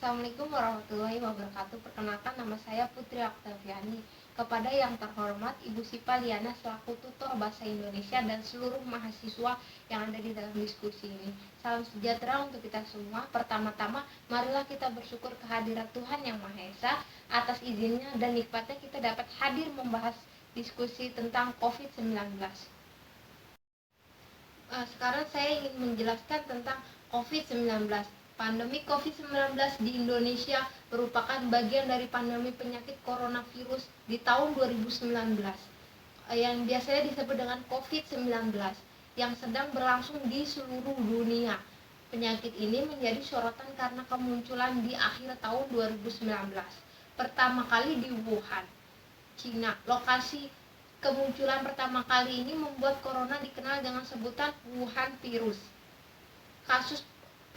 Assalamualaikum warahmatullahi wabarakatuh. Perkenalkan, nama saya Putri Oktaviani. Kepada yang terhormat Ibu Sipa Liana selaku tutor Bahasa Indonesia dan seluruh mahasiswa yang ada di dalam diskusi ini. Salam sejahtera untuk kita semua. Pertama-tama, marilah kita bersyukur kehadirat Tuhan Yang Maha Esa. Atas izinnya dan nikmatnya kita dapat hadir membahas diskusi tentang COVID-19. Sekarang saya ingin menjelaskan tentang COVID-19. Pandemi COVID-19 di Indonesia merupakan bagian dari pandemi penyakit coronavirus di tahun 2019 yang biasanya disebut dengan COVID-19 yang sedang berlangsung di seluruh dunia. Penyakit ini menjadi sorotan karena kemunculan di akhir tahun 2019. Pertama kali di Wuhan, Cina. Lokasi kemunculan pertama kali ini membuat corona dikenal dengan sebutan Wuhan virus. Kasus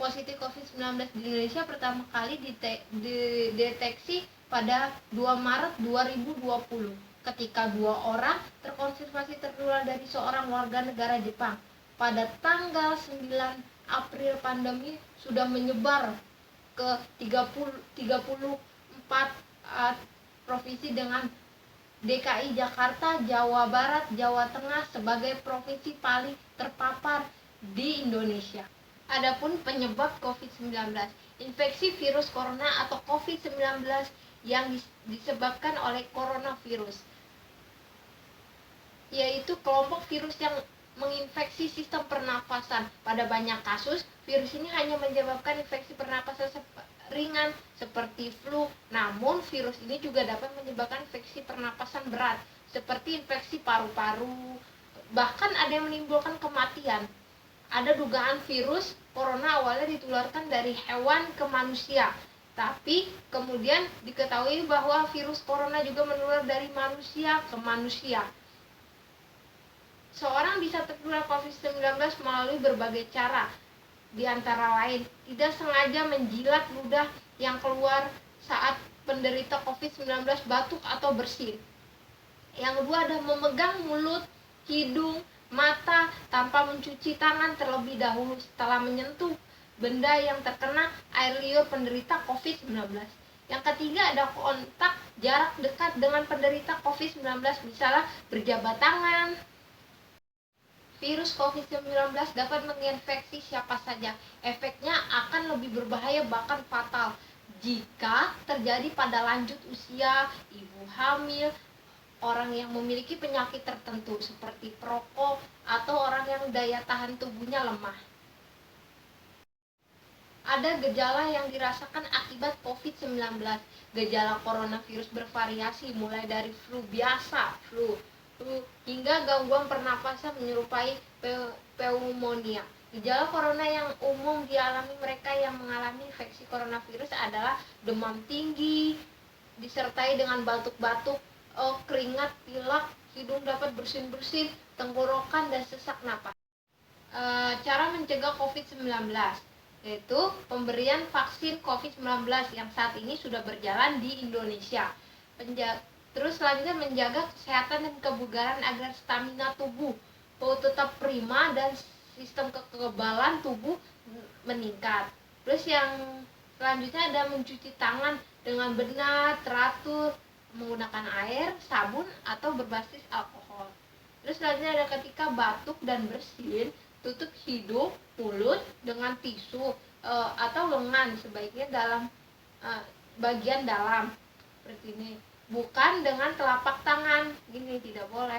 positif COVID-19 di Indonesia pertama kali dideteksi pada 2 Maret 2020 ketika 2 orang terkonfirmasi tertular dari seorang warga negara Jepang. Pada tanggal 9 April pandemi sudah menyebar ke 34 provinsi dengan DKI Jakarta, Jawa Barat, Jawa Tengah sebagai provinsi paling terpapar di Indonesia. Adapun penyebab COVID-19, infeksi virus corona atau COVID-19 yang disebabkan oleh coronavirus, yaitu kelompok virus yang menginfeksi sistem pernafasan. Pada banyak kasus, virus ini hanya menyebabkan infeksi pernafasan ringan seperti flu. Namun, virus ini juga dapat menyebabkan infeksi pernapasan berat seperti infeksi paru-paru. Bahkan ada yang menimbulkan kematian. Ada dugaan virus corona awalnya ditularkan dari hewan ke manusia, tapi kemudian diketahui bahwa virus corona juga menular dari manusia ke manusia. Seorang bisa tertular COVID-19 melalui berbagai cara, di antara lain tidak sengaja menjilat ludah yang keluar saat penderita COVID-19 batuk atau bersin. Yang kedua ada memegang mulut, hidung, mata tanpa mencuci tangan terlebih dahulu setelah menyentuh benda yang terkena air liur penderita COVID-19. Yang ketiga ada kontak jarak dekat dengan penderita COVID-19, misalnya berjabat tangan. Virus COVID-19 dapat menginfeksi siapa saja. Efeknya akan lebih berbahaya bahkan fatal jika terjadi pada lanjut usia, ibu hamil, orang yang memiliki penyakit tertentu seperti perokok atau orang yang daya tahan tubuhnya lemah. Ada gejala yang dirasakan akibat COVID-19. Gejala coronavirus bervariasi mulai dari flu biasa, flu hingga gangguan pernapasan menyerupai pneumonia. Gejala corona yang umum dialami mereka yang mengalami infeksi coronavirus adalah demam tinggi disertai dengan batuk-batuk, keringat, pilek, hidung dapat bersin-bersin, tenggorokan dan sesak napas. Cara mencegah COVID-19 yaitu pemberian vaksin COVID-19 yang saat ini sudah berjalan di Indonesia. Terus selanjutnya menjaga kesehatan dan kebugaran agar stamina tubuh tetap prima dan sistem kekebalan tubuh meningkat. Terus yang selanjutnya ada mencuci tangan dengan benar, teratur, menggunakan air, sabun, atau berbasis alkohol. Terus selanjutnya ada ketika batuk dan bersin, tutup hidung, mulut dengan tisu atau lengan sebaiknya dalam bagian dalam seperti ini. Bukan dengan telapak tangan, gini tidak boleh.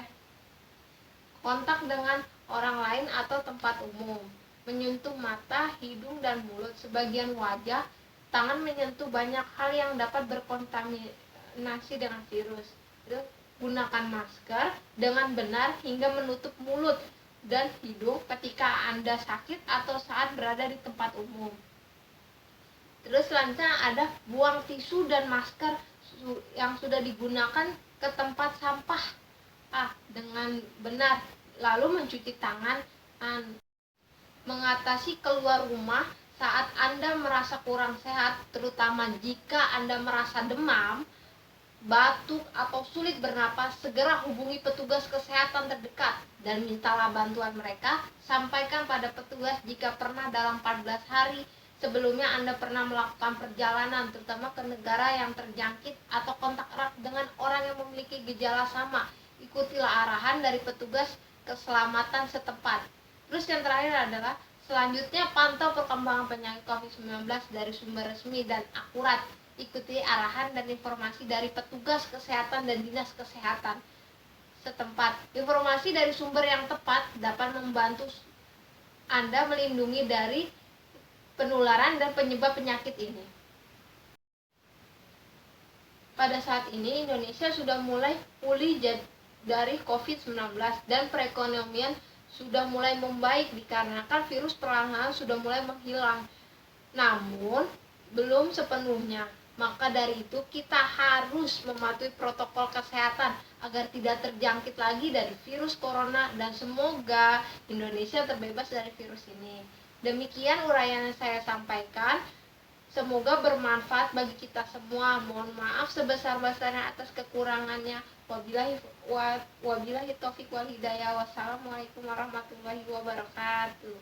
Kontak dengan orang lain atau tempat umum. Menyentuh mata, hidung, dan mulut. Sebagian wajah, tangan menyentuh banyak hal yang dapat berkontaminasi dengan virus. Gunakan masker dengan benar hingga menutup mulut dan hidung ketika Anda sakit atau saat berada di tempat umum. Terus selanjutnya ada buang tisu dan masker yang sudah digunakan ke tempat sampah dengan benar, lalu mencuci tangan. Mengatasi keluar rumah saat Anda merasa kurang sehat, terutama jika Anda merasa demam, batuk, atau sulit bernapas, segera hubungi petugas kesehatan terdekat dan mintalah bantuan mereka. Sampaikan pada petugas jika pernah dalam 14 hari sebelumnya Anda pernah melakukan perjalanan, terutama ke negara yang terjangkit atau kontak erat dengan orang yang memiliki gejala sama, ikutilah arahan dari petugas keselamatan setempat. Terus yang terakhir adalah selanjutnya pantau perkembangan penyakit COVID-19 dari sumber resmi dan akurat. Ikuti arahan dan informasi dari petugas kesehatan dan dinas kesehatan setempat. Informasi dari sumber yang tepat dapat membantu Anda melindungi dari penularan dan penyebab penyakit ini. Pada saat ini Indonesia sudah mulai pulih dari COVID-19 dan perekonomian sudah mulai membaik dikarenakan virus perlahan sudah mulai menghilang. Namun, belum sepenuhnya. Maka dari itu kita harus mematuhi protokol kesehatan agar tidak terjangkit lagi dari virus corona dan semoga Indonesia terbebas dari virus ini. Demikian uraian yang saya sampaikan. Semoga bermanfaat bagi kita semua. Mohon maaf sebesar-besarnya atas kekurangannya. Wabillahi taufiq wal hidayah. Wassalamualaikum warahmatullahi wabarakatuh.